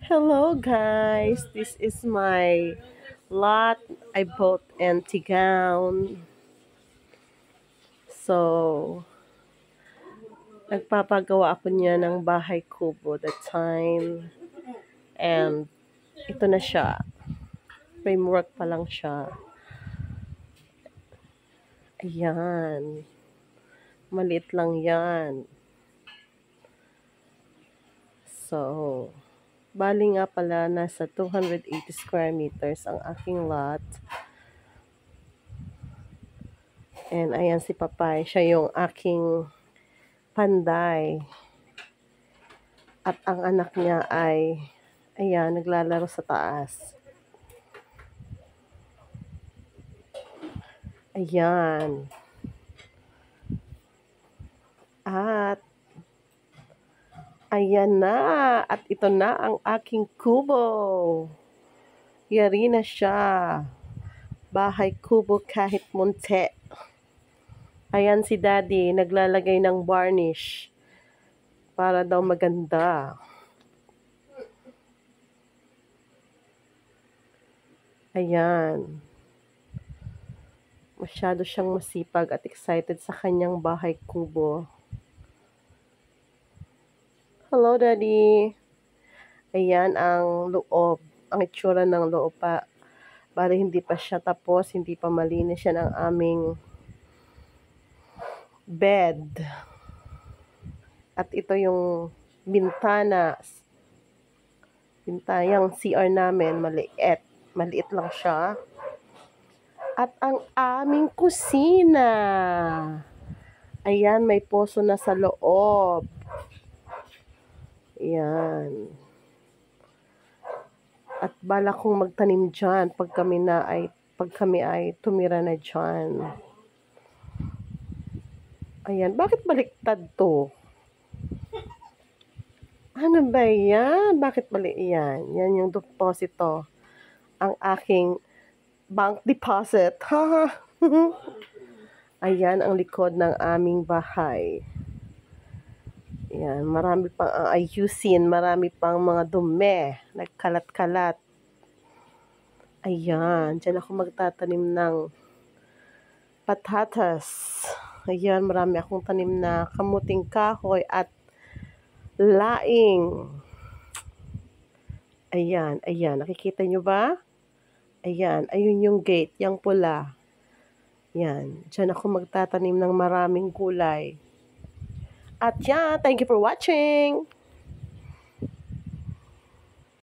Hello guys, this is my lot. I bought empty gown. So, nagpapagawa ako niya ng bahay kubo that time. And ito na siya. Framework pa lang siya. Ayan. Maliit lang yan. So, bali nga pala nasa 280 square meters ang aking lot. And ayan si Papay, siya yung aking panday. At ang anak niya ay, ayan, naglalaro sa taas. Ayan. At, ayan na. At ito na ang aking kubo. Yari na siya. Bahay kubo kahit munti. Ayan si Daddy, naglalagay ng varnish. Para daw maganda. Ayan. Masyado siyang masipag at excited sa kanyang bahay kubo. Hello, Daddy. Ayan ang loob. Ang itsura ng loob pa. Bali hindi pa siya tapos, hindi pa malinis siya ng aming bed. At ito yung bintana. Yung CR namin, maliit. Maliit lang siya. At ang aming kusina. Ayan, may poso na sa loob. Ayan. At bala kong magtanim dyan pag kami ay tumira na dyan. Ayan, bakit baliktad to? Ano ba yan? Bakit balik yan? Yan yung deposito. Ang aking bank deposit. Ayan ang likod ng aming bahay. Ayan, marami pang ayusin, marami pang mga dumi, nagkalat-kalat. Ayan, dyan ako magtatanim ng patatas. Ayan, marami akong tanim na kamuting kahoy at laing. Ayan, ayan, nakikita nyo ba? Ayan, ayun yung gate, yung pula. Ayan, dyan ako magtatanim ng maraming gulay. At yan, thank you for watching!